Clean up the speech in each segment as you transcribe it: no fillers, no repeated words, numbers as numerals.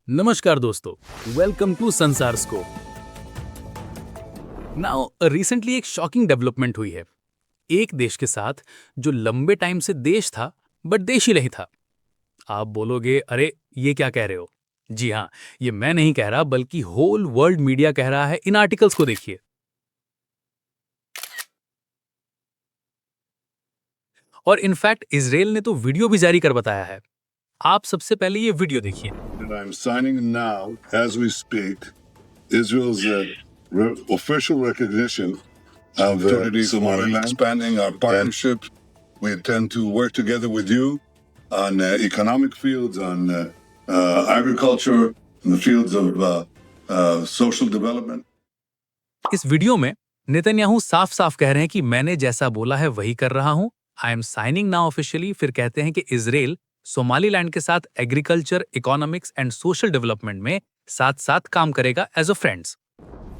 नमस्कार दोस्तों, welcome to संसार स्कोप। नाउ रिसेंटली एक शॉकिंग डेवलपमेंट हुई है एक देश के साथ जो लंबे टाइम से देश था बट देश ही नहीं था। आप बोलोगे अरे ये क्या कह रहे हो। जी हाँ, ये मैं नहीं कह रहा बल्कि होल वर्ल्ड मीडिया कह रहा है। इन आर्टिकल्स को देखिए। और इनफैक्ट इसराइल ने तो वीडियो भी जारी कर बताया है। आप सबसे पहले ये वीडियो देखिए। And I'm signing now, as we speak, Israel's official recognition of Somaliland, expanding our partnership. We intend to work together with you on economic fields, on agriculture, in the fields of social development. इस video में Netanyahu साफ साफ कह रहे हैं कि मैंने जैसा बोला है वही कर रहा हूं। I am signing now officially. फिर कहते हैं कि इजराइल सोमालीलैंड के साथ agriculture, economics and social development में साथ साथ काम करेगा as a friends.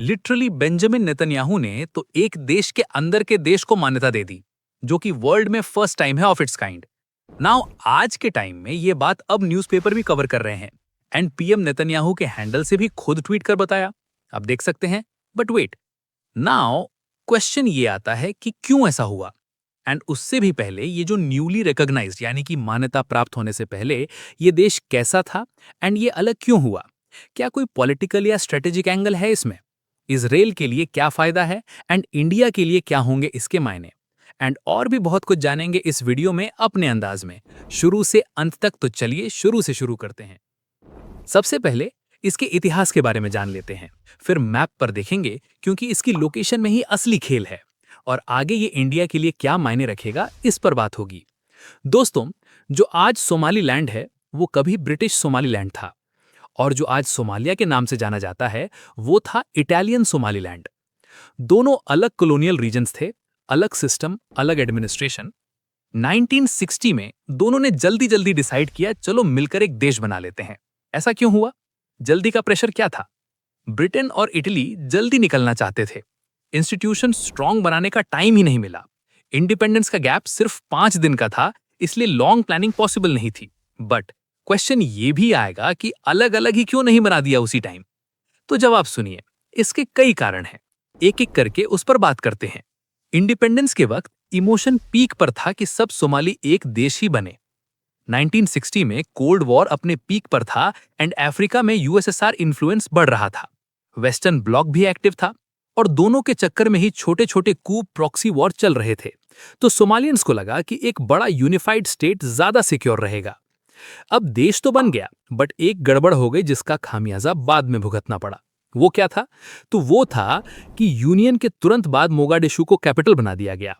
Literally Benjamin Netanyahu ने तो एक देश के अंदर के देश को मान्यता दे दी, जो कि वर्ल्ड में फर्स्ट टाइम है ऑफ इट्स काइंड। नाउ आज के टाइम में ये बात अब न्यूज़पेपर भी कवर कर रहे हैं एंड पीएम नेतन्याहू के हैंडल से भी खुद ट्वीट कर बताया। आप देख सकते हैं। बट वेट, नाउ क्वेश्चन ये आता है कि क्यों ऐसा हुआ। एंड उससे भी पहले ये जो न्यूली रिकॉग्नाइज्ड यानी कि मान्यता प्राप्त होने से पहले ये देश कैसा था एंड ये अलग क्यों हुआ। क्या कोई पॉलिटिकल या स्ट्रेटेजिक एंगल है इसमें? इजराइल के लिए क्या फायदा है एंड इंडिया के लिए क्या होंगे इसके मायने? एंड और भी बहुत कुछ जानेंगे इस वीडियो में अपने अंदाज में, शुरू से अंत तक। तो चलिए शुरू से शुरू करते हैं। सबसे पहले इसके इतिहास के बारे में जान लेते हैं, फिर मैप पर देखेंगे क्योंकि इसकी लोकेशन में ही असली खेल है, और आगे ये इंडिया के लिए क्या मायने रखेगा इस पर बात होगी। दोस्तों, जो आज सोमालीलैंड है वो कभी ब्रिटिश सोमालीलैंड था, और जो आज सोमालिया के नाम से जाना जाता है वो था इटालियन सोमालीलैंड। दोनों अलग कॉलोनियल रीजन्स थे, अलग सिस्टम, अलग एडमिनिस्ट्रेशन। 1960 में दोनों ने जल्दी जल्दी डिसाइड किया चलो मिलकर एक देश बना लेते हैं। ऐसा क्यों हुआ? जल्दी का प्रेशर क्या था? ब्रिटेन और इटली जल्दी निकलना चाहते थे। इंस्टीट्यूशन स्ट्रांग बनाने का टाइम ही नहीं मिला। इंडिपेंडेंस का गैप सिर्फ 5 दिन का था, इसलिए लॉन्ग प्लानिंग पॉसिबल नहीं थी। बट क्वेश्चन ये भी आएगा कि अलग अलग ही क्यों नहीं बना दिया उसी टाइम? तो जवाब सुनिए। इसके कई कारण हैं, एक एक करके उस पर बात करते हैं। इंडिपेंडेंस के वक्त इमोशन पीक पर था कि सब सोमाली एक देश ही बने। 1960 में कोल्ड वॉर अपने पीक पर था एंड अफ्रीका में यूएसएसआर इन्फ्लुएंस बढ़ रहा था। वेस्टर्न ब्लॉक भी एक्टिव था और दोनों के चक्कर में ही छोटे छोटे कूप प्रॉक्सी वॉर चल रहे थे। तो सोमालियंस को लगा कि एक बड़ा यूनिफाइड स्टेट ज्यादा सिक्योर रहेगा। अब देश तो बन गया बट एक गड़बड़ हो गई जिसका खामियाजा बाद में भुगतना पड़ा। वो क्या था? तो वो था कि यूनियन के तुरंत बाद मोगाडिशु को कैपिटल बना दिया गया।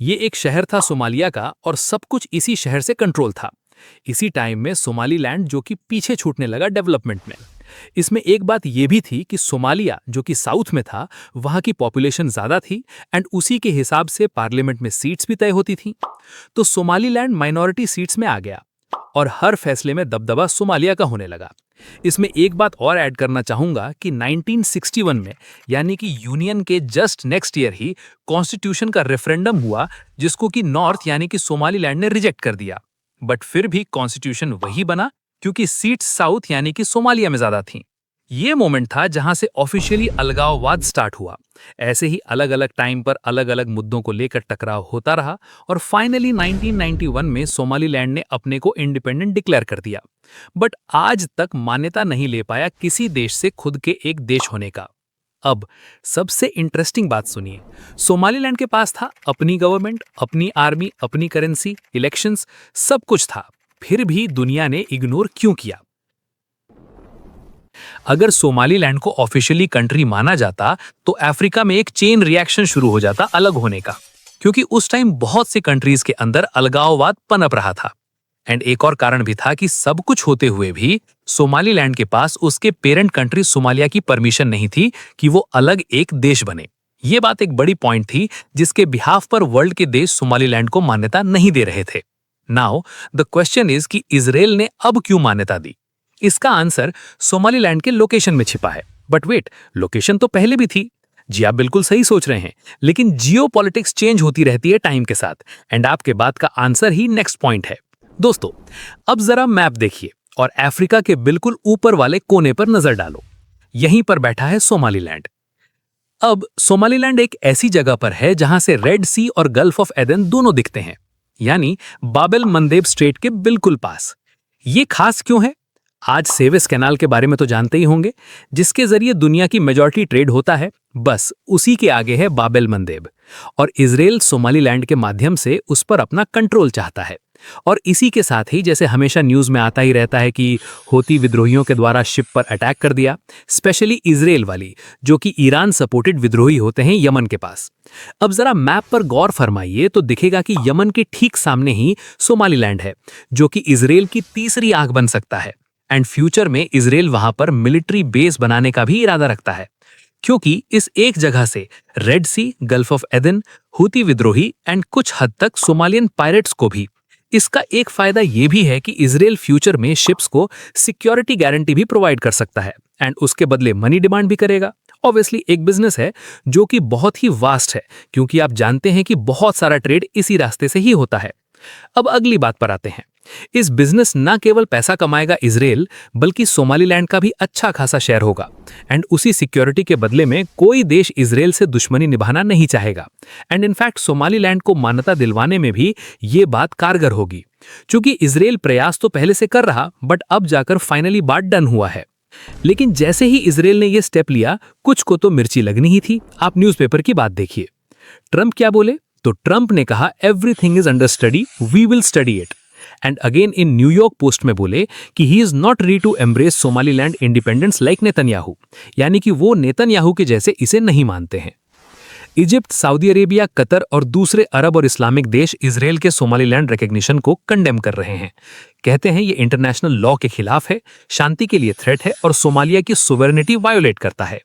ये एक शहर था सोमालिया का और सब कुछ इसी शहर से कंट्रोल था। इसी टाइम में सोमालीलैंड जो कि पीछे छूटने लगा डेवलपमेंट में। इसमें एक बात यह भी थी कि सोमालिया जो कि साउथ में था वहां की पॉपुलेशन ज्यादा थी एंड उसी के हिसाब से पार्लियामेंट में सीट्स भी तय होती थी। तो सोमालीलैंड माइनॉरिटी सीट्स में आ गया और हर फैसले में दबदबा सोमालिया का होने लगा। इसमें एक बात और ऐड करना चाहूंगा कि 1961 में यानी कि यूनियन के जस्ट नेक्स्ट ईयर ही कॉन्स्टिट्यूशन का रेफरेंडम हुआ, जिसको कि नॉर्थ यानी कि सोमालीलैंड ने रिजेक्ट कर दिया। बट फिर भी कॉन्स्टिट्यूशन वही बना क्योंकि सीट्स साउथ यानी कि सोमालिया में ज्यादा थीं। ये मोमेंट था जहां से ऑफिशियली अलगाववाद स्टार्ट हुआ। ऐसे ही अलग अलग टाइम पर अलग अलग मुद्दों को लेकर टकराव होता रहा और फाइनली 1991 में सोमालीलैंड ने अपने को इंडिपेंडेंट डिक्लेयर कर दिया। बट आज तक मान्यता नहीं ले पाया किसी देश से खुद के एक देश होने का। अब सबसे इंटरेस्टिंग बात सुनिए। सोमालीलैंड के पास था अपनी गवर्नमेंट, अपनी आर्मी, अपनी करेंसी, इलेक्शंस, सब कुछ था। फिर भी दुनिया ने इग्नोर क्यों किया? अगर सोमालीलैंड को ऑफिशियली कंट्री माना जाता तो अफ्रीका में एक चेन रिएक्शन शुरू हो जाता अलग होने का, क्योंकि उस टाइम बहुत से कंट्रीज के अंदर अलगाववाद पनप रहा था। एंड एक और कारण भी था कि सब कुछ होते हुए भी सोमालीलैंड के पास उसके पेरेंट कंट्री सोमालिया की परमिशन नहीं थी कि वो अलग एक देश बने। ये बात एक बड़ी पॉइंट थी जिसके बिहाफ पर वर्ल्ड के देश सोमालीलैंड को मान्यता नहीं दे रहे थे। नाउ द क्वेश्चन इज कि इजराइल ने अब क्यों मान्यता दी? इसका आंसर सोमालीलैंड के लोकेशन में छिपा है। बट वेट, लोकेशन तो पहले भी थी। जी आप बिल्कुल सही सोच रहे हैं, लेकिन जियोपॉलिटिक्स चेंज होती रहती है टाइम के साथ एंड आपके बात का आंसर ही नेक्स्ट पॉइंट है। दोस्तों, अब जरा मैप देखिए। और अफ्रीका के बिल्कुल ऊपर वाले कोने पर नजर डालो, यहीं पर बैठा है सोमालीलैंड। अब सोमालीलैंड एक ऐसी जगह पर है जहां से रेड सी और गल्फ ऑफ एडन दोनों दिखते हैं, यानी बाबेल मंदेब स्ट्रेट के बिल्कुल पास। ये खास क्यों है? आज सेवेस कैनाल के बारे में तो जानते ही होंगे, जिसके जरिए दुनिया की मेजॉरिटी ट्रेड होता है। बस उसी के आगे है बाबेल मंदेब, और इजराइल सोमालीलैंड के माध्यम से उस पर अपना कंट्रोल चाहता है। और इसी के साथ ही, जैसे हमेशा न्यूज में आता ही रहता है कि हूती विद्रोहियों के द्वारा शिप पर अटैक कर दिया, स्पेशली इजराइल वाली, जो कि ईरान सपोर्टेड विद्रोही होते हैं यमन के पास। अब जरा मैप पर गौर फरमाइए तो दिखेगा कि यमन के ठीक सामने ही सोमालीलैंड है, जो कि इजराइल की तीसरी आंख बन सकता है। एंड फ्यूचर में इजराइल वहां पर मिलिट्री बेस बनाने का भी इरादा रखता है, क्योंकि इस एक जगह से Red Sea, Gulf of Aden, Houthi विद्रोही एंड कुछ हद तक सोमालियन पायरेट्स को भी। इसका एक फायदा यह भी है कि इजराइल फ्यूचर में शिप्स को सिक्योरिटी गारंटी भी प्रोवाइड कर सकता है, एंड उसके बदले मनी डिमांड भी करेगा। ऑब्वियसली एक बिजनेस है जो कि बहुत ही वास्ट है, क्योंकि आप जानते हैं कि बहुत सारा ट्रेड इसी रास्ते से ही होता है। अब अगली बात पर आते हैं। इस बिजनेस न केवल पैसा कमाएगा इजराइल, बल्कि सोमालीलैंड का भी अच्छा खासा शेयर होगा, एंड उसी सिक्योरिटी के बदले में कोई देश इजराइल से दुश्मनी निभाना नहीं चाहेगा। एंड इनफैक्ट सोमालीलैंड को मान्यता दिलवाने में भी ये बात कारगर होगी, क्योंकि इजराइल प्रयास तो पहले से कर रहा, बट अब जाकर फाइनली बात डन हुआ है। लेकिन जैसे ही इजराइल ने यह स्टेप लिया, कुछ को तो मिर्ची लगनी ही थी। आप न्यूज़पेपर की बात देखिए। ट्रंप क्या बोले? तो ट्रंप ने कहा, everything is under study, we will study it. And again in New York Post में बोले कि he is not ready to embrace Somaliland independence like Netanyahu, यानी कि वो नेतन्याहू के जैसे इसे नहीं मानते हैं। इजिप्ट, सऊदी अरेबिया, कतर और दूसरे अरब और इस्लामिक देश इजराइल के सोमालीलैंड रिकॉग्निशन को कंडेम कर रहे हैं। कहते हैं ये इंटरनेशनल लॉ के खिलाफ है, शांति के लिए थ्रेट है और सोमालिया की सोवेरेनिटी वायोलेट करता है।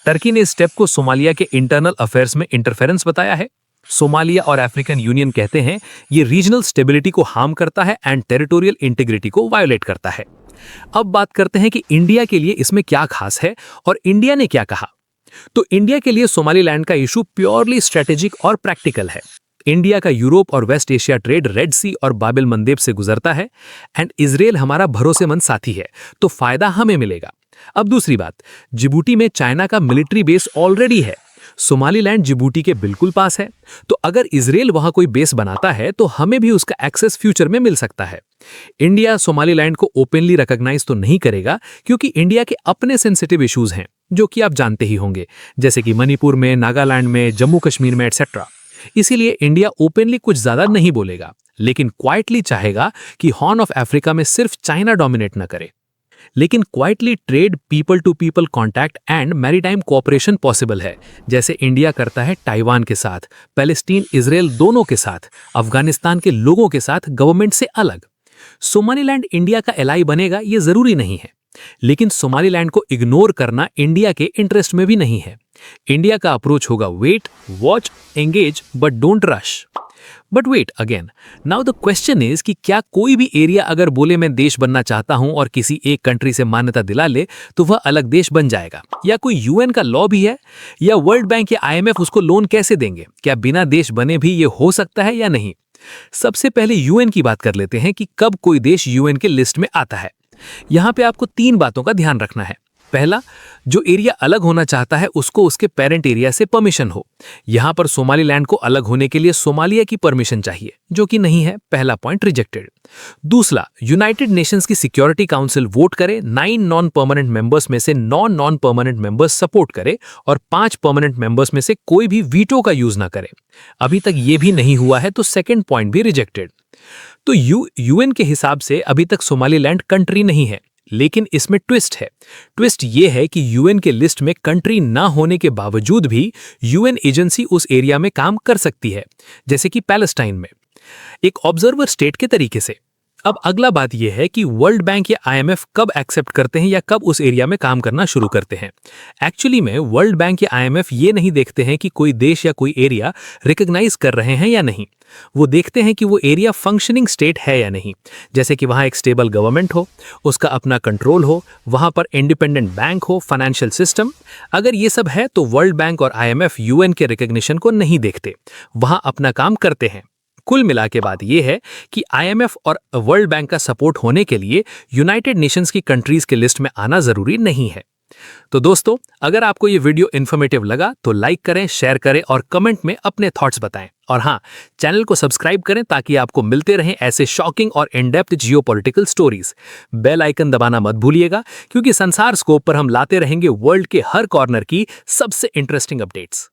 टर्की ने इस स्टेप को सोमालिया के इंटरनल अफेयर्स में इंटरफेरेंस बताया है। सोमालिया और अफ्रीकन यूनियन कहते हैं ये रीजनल स्टेबिलिटी को हार्म करता है एंड टेरिटोरियल इंटीग्रिटी को वायोलेट करता है। अब बात करते हैं कि इंडिया के लिए इसमें क्या खास है और इंडिया ने क्या कहा। तो इंडिया के लिए सोमालीलैंड का इशू प्योरली स्ट्रेटेजिक और प्रैक्टिकल है। इंडिया का यूरोप और वेस्ट एशिया ट्रेड रेड सी और बाबेल मंदेब से गुजरता है, एंड इजराइल हमारा भरोसेमंद साथी है, तो फायदा हमें मिलेगा। अब दूसरी बात, जिबूटी में चाइना का मिलिट्री बेस ऑलरेडी है। सोमालीलैंड जिबूटी के बिल्कुल पास है, तो अगर इजराइल वहां कोई बेस बनाता है तो हमें भी उसका एक्सेस फ्यूचर में मिल सकता है। इंडिया सोमालीलैंड को ओपनली रिकॉग्नाइज तो नहीं करेगा, क्योंकि इंडिया के अपने सेंसिटिव इश्यूज हैं, जो कि आप जानते ही होंगे, जैसे कि मणिपुर में, नागालैंड में, जम्मू कश्मीर में एटसेट्रा। इसीलिए इंडिया ओपनली कुछ ज्यादा नहीं बोलेगा, लेकिन क्वाइटली चाहेगा कि हॉर्न ऑफ अफ्रीका में सिर्फ चाइना डोमिनेट न करे। लेकिन quietly trade, people to people contact and maritime cooperation possible है, जैसे इंडिया करता है ताइवान के साथ, पैलेस्टीन, इजराइल दोनों के साथ, अफगानिस्तान के लोगों के साथ, गवर्नमेंट से अलग। सोमालीलैंड इंडिया का एलाई बनेगा ये जरूरी नहीं है, लेकिन सोमालीलैंड को इग्नोर करना इंडिया के इंटरेस्ट में भी नहीं है। इंडिया का अप्रोच होगा wait, watch, engage but don't rush. But wait again, now the question is कि क्या कोई भी एरिया अगर बोले मैं देश बनना चाहता हूं और किसी एक कंट्री से मान्यता दिला ले तो वह अलग देश बन जाएगा? या कोई यूएन का लॉ भी है? या वर्ल्ड बैंक या आईएमएफ उसको लोन कैसे देंगे? क्या बिना देश बने भी ये हो सकता है या नहीं? सबसे पहले यूएन की बात कर लेते हैं कि कब कोई देश यूएन के लिस्ट में आता है। यहां पे आपको 3 बातों का ध्यान रखना है। पहला, जो एरिया अलग होना चाहता है उसको उसके पेरेंट एरिया से परमिशन हो। यहां पर सोमालीलैंड को अलग होने के लिए सोमालिया की परमिशन चाहिए, जो कि नहीं है। पहला पॉइंट रिजेक्टेड। दूसरा, यूनाइटेड नेशंस की सिक्योरिटी काउंसिल वोट करे, 9 नॉन परमानेंट मेंबर्स में से नॉन परमानेंट मेंबर्स सपोर्ट करे और 5 परमानेंट मेंबर्स में से कोई भी वीटो का यूज ना करे। अभी तक ये भी नहीं हुआ है, तो सेकेंड पॉइंट भी रिजेक्टेड। तो यूएन के हिसाब से अभी तक सोमालीलैंड कंट्री नहीं है, लेकिन इसमें ट्विस्ट है। ट्विस्ट ये है कि यूएन के लिस्ट में कंट्री ना होने के बावजूद भी यूएन एजेंसी उस एरिया में काम कर सकती है, जैसे कि पैलेस्टाइन में, एक ऑब्जर्वर स्टेट के तरीके से। अब अगला बात यह है कि वर्ल्ड बैंक या आईएमएफ कब एक्सेप्ट करते हैं या कब उस एरिया में काम करना शुरू करते हैं। एक्चुअली में वर्ल्ड बैंक या आईएमएफ ये नहीं देखते हैं कि कोई देश या कोई एरिया रिकॉग्नाइज कर रहे हैं या नहीं। वो देखते हैं कि वो एरिया फंक्शनिंग स्टेट है या नहीं, जैसे कि वहाँ एक स्टेबल गवर्नमेंट हो, उसका अपना कंट्रोल हो, वहाँ पर इंडिपेंडेंट बैंक हो, फाइनेंशियल सिस्टम। अगर ये सब है तो वर्ल्ड बैंक और आईएमएफ यूएन के रिकॉग्निशन को नहीं देखते, वहाँ अपना काम करते हैं। कुल मिला के बात यह है कि IMF और वर्ल्ड बैंक का सपोर्ट होने के लिए यूनाइटेड नेशंस की कंट्रीज के लिस्ट में आना जरूरी नहीं है। तो दोस्तों, अगर आपको ये वीडियो इन्फॉर्मेटिव लगा तो लाइक करें, शेयर करें और कमेंट में अपने थॉट्स बताएं। और हाँ, चैनल को सब्सक्राइब करें ताकि आपको मिलते रहें ऐसे शॉकिंग और इन-डेप्थ जियोपॉलिटिकल स्टोरीज। बेल आइकन दबाना मत भूलिएगा, क्योंकि संसार स्कोप पर हम लाते रहेंगे वर्ल्ड के हर कॉर्नर की सबसे इंटरेस्टिंग अपडेट्स।